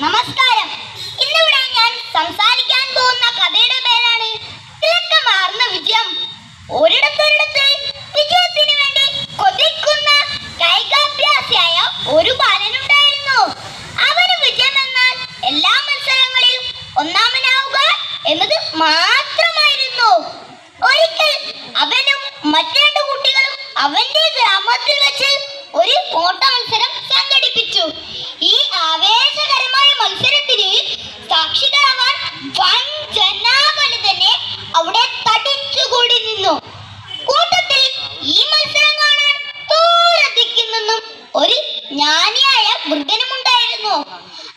നമസ്കാരം. ഇന്നിവിടെ ഞാൻ സംസാരിക്കാൻ പോകുന്ന കഥയുടെ പേരാണ് തിളക്കമാർന്ന വിജയം. ഒരിടത്തൊരിടത്ത് വിജയത്തിന് വേണ്ടി കൊതിക്കുന്ന കായികാഭ്യാസിയായ ഒരു ബാലനുണ്ടായിരുന്നു. അവന് വിജയം എന്നാൽ എല്ലാ മത്സരങ്ങളിലും ഒന്നാമനാവുക എന്നത് മാത്രമായിരുന്നു. ഒരിക്കൽ അവനും മറ്റു രണ്ട് കുട്ടികളും അവന്റെ ഗ്രാമത്തിൽ വെച്ച് ഒരു ഓട്ട മത്സരം സംഘടിപ്പിച്ചു. ഈ ആവേശകരമായ മത്സരത്തിന് സാക്ഷികളാവാൻ വൻ ജനാവലി തന്നെ അവിടെ തടിച്ചുകൂടി നിന്നു. കൂട്ടത്തിൽ ഈ മത്സരം കാണാൻ ദൂരദിക്കിൽ നിന്നും ഒരു ജ്ഞാനിയായ വൃദ്ധനുമുണ്ടായിരുന്നു.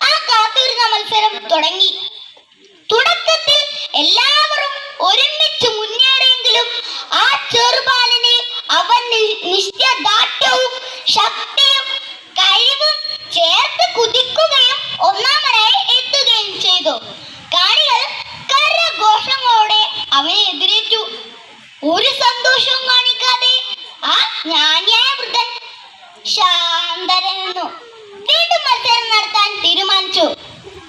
ആ കാത്തിരുന്ന മത്സരം തുടങ്ങി. തുടക്കത്തിൽ എല്ലാവരും ഒരുമിച്ച് മുന്നേറിയെങ്കിലും ആ ചെറുബാലന് അവൻ നിശ്ചയദാർഢ്യവും ശക്തിയും കഴിവും ചേർത്ത് കുതിക്കുകയും ഒന്നാമനായി എത്തുകയും ചെയ്തു. കാണികൾ കരഘോഷങ്ങളോടെ അവനെ എതിരേറ്റു. ഒരു സന്തോഷവും കാണിക്കാതെ ആ ജ്ഞാനിയായ വൃദ്ധൻ ശാന്തനായിരുന്നു. വീണ്ടും മത്സരം നടത്താൻ തീരുമാനിച്ചു.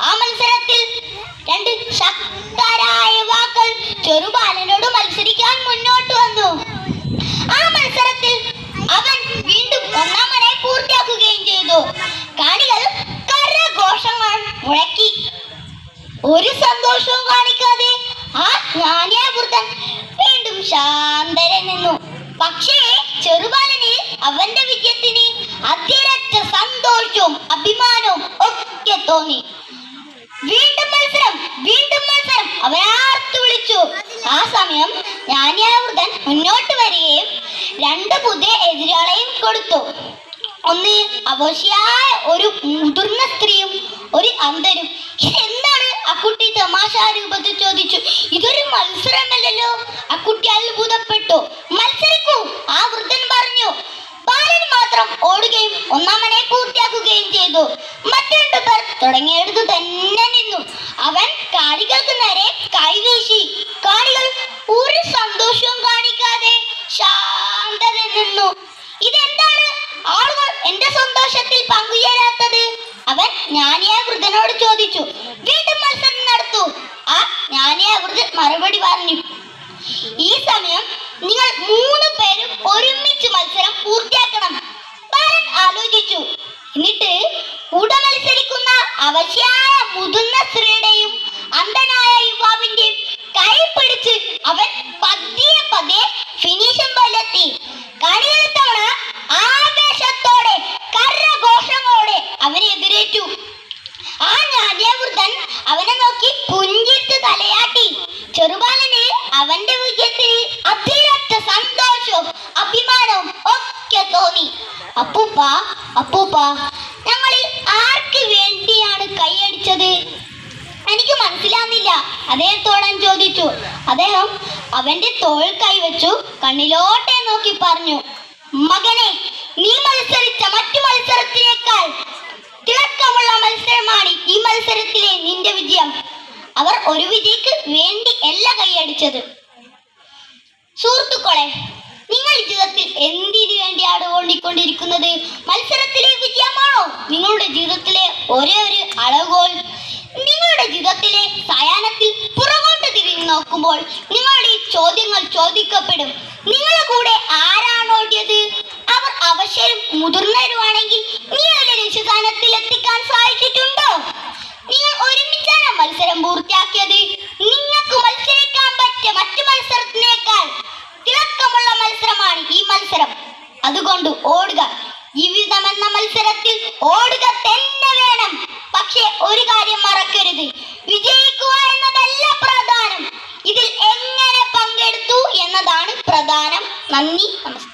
ആ മത്സരത്തിൽ രണ്ട് ശക്തരായ യുവാക്കൾ ചെറുബാലനോട് മത്സരിക്കാൻ മുന്നോട്ട് വന്നു. ആ മത്സരത്തിൽ അവൻ വീണ്ടും ഒന്നാമനായി പൂർത്തിയാക്കുകയും ചെയ്തു. കാണികൾ കരഘോഷങ്ങൾ മുഴക്കി. ഒരു സന്തോഷവും കാണിക്കാതെ ആ ജ്ഞാനിയായ വൃദ്ധൻ വീണ്ടും ശാന്തനായി നിന്നു. പക്ഷേ ചെറുബാലന് അവന്റെ വിജയത്തിന് അതിരറ്റ സന്തോഷവും അഭിമാനവും ഒക്കെ തോന്നി. വീണ്ടും മത്സരം, വീണ്ടും മത്സരം അവൻ ആർത്തു വിളിച്ചു. ആ സമയം ജ്ഞാനിയായ വൃദ്ധൻ മുന്നോട്ട് വരികയും രണ്ട് പുതിയ എതിരാളെയും കൊടുത്തു. ഒന്ന് അവശയായ ഒരു മുതിർന്ന സ്ത്രീയും ഒരു അന്ധനും. എന്താണ്? ആ കുട്ടി തമാശ രൂപത്തിൽ ചോദിച്ചു. ഇതൊരു മത്സരമല്ലല്ലോ. ആ കുട്ടി അത്ഭുതപ്പെട്ടു. മത്സരിക്കൂ, ആ വൃദ്ധൻ പറഞ്ഞു. ബാലൻ മാത്രം ഓടുകയും ഒന്നാമനെ പൂർത്തിയാക്കുകയും ചെയ്തു. മറ്റു രണ്ടുപേർ തുടങ്ങിയെടുത്തു തന്നെ നിന്നു. അവൻ കാണികൾക്ക് നേരെ കൈവീശി. കാണികൾ ഒരു സന്തോഷവും കാണിക്കാതെ ശാന്തത നിന്നു. ഇതെന്താണ്? ആളുകൾ എന്റെ സന്തോഷത്തിൽ പങ്കുചേരാത്തത്? അവൻ ജ്ഞാനിയായ വൃദ്ധനോട് ചോദിച്ചു. വീണ്ടും മത്സരം നടത്തൂ, ആ ജ്ഞാനിയായ വൃദ്ധൻ മറുപടി പറഞ്ഞു. ഈ സമയം നിങ്ങൾ 3 പേരും ഒരുമിച്ച് മത്സരം പൂർത്തിയാക്കണം. ബാലൻ ആലോചിച്ചു. എന്നിട്ട് കൂടെ മത്സരിക്കുന്ന അവശയായ മുതിർന്ന സ്ത്രീയുടെയും അന്ധനായ യുവാവിന്റെയും കൈ പിടിച്ച് അവൻ പതിയെ പതിയെ ഫിനിഷിംഗിലെത്തി. കാണികളെത്തവണ ആവേശത്തോടെ കരഘോഷങ്ങളോടെ അവനെ എതിരേറ്റു. ആ ജ്ഞാനിയായ വൃദ്ധൻ അവനെ നോക്കി പുഞ്ചിരിച്ച് തലയാട്ടി. ചെറുബാലന് അവന്റെ വിജയത്തിന് അതിരറ്റ സന്തോഷവും അഭിമാനവും ഒക്കെ തോന്നി. അപ്പൂപ്പ, അപ്പൂപ്പ, ഞങ്ങളിൽ ആർക്ക് വേണ്ടിയാണ് കൈയടിച്ചത്? എനിക്ക് മനസ്സിലാവുന്നില്ല, അദ്ദേഹത്തോടൻ ചോദിച്ചു. അദ്ദേഹം അവന്റെ തോൾ കൈവച്ചു കണ്ണിലോട്ടെ നോക്കി പറഞ്ഞു. മകനെ, നീ മത്സരിച്ച മറ്റു മത്സരത്തിനേക്കാൾ തിളക്കമുള്ള മത്സരമാണ് ഈ മത്സരത്തിലെ നിന്റെ വിജയം. അവർ ഒരു വിജയിക്ക് വേണ്ടി അല്ല കൈയടിച്ചത്. സുഹൃത്തുക്കളെ, നിങ്ങൾ ജീവിതത്തിൽ എന്തിനു വേണ്ടിയാണ് ഓടിക്കൊണ്ടിരിക്കുന്നത്? മത്സരത്തിലെ വിജയമാണോ നിങ്ങളുടെ ജീവിതത്തിലെ ഒരേ ഒരു അളവുകോൽ? നിങ്ങളുടെ ജീവിതത്തിലെ സായാഹ്നത്തിൽ പുറകോട്ട് തിരിഞ്ഞു നോക്കുമ്പോൾ നിങ്ങളുടെ ചോദ്യങ്ങൾ ചോദിക്കപ്പെടും. നിങ്ങളുടെ കൂടെ ആരാണ് ഓടിയത്? അവർ അവശരും മുതിർന്നവരുമാണെങ്കിൽ നീ അവരെ ലക്ഷ്യസ്ഥാനത്തിൽ എത്തിക്കാൻ സാധിച്ചിട്ടുണ്ടോ? നിങ്ങൾ ഒരുമിച്ചാണ് മത്സരം പൂർത്തിയാക്കിയത്. നിങ്ങൾക്ക് മത്സരിക്കാൻ പറ്റിയ മറ്റു മത്സരത്തിനേക്കാൾ തിളക്കമുള്ള മത്സരമാണ് ഈ മത്സരം. അതുകൊണ്ട് ഓടുക. ജീവിതം എന്ന മത്സരത്തിൽ ഓടുക തന്നെ വേണം. പക്ഷേ ഒരു കാര്യം മറക്കരുത്, വിജയിക്കുക എന്നതല്ല പ്രധാനം, ഇതിൽ എങ്ങനെ പങ്കെടുത്തു എന്നതാണ് പ്രധാനം. നന്ദി, നമസ്കാരം.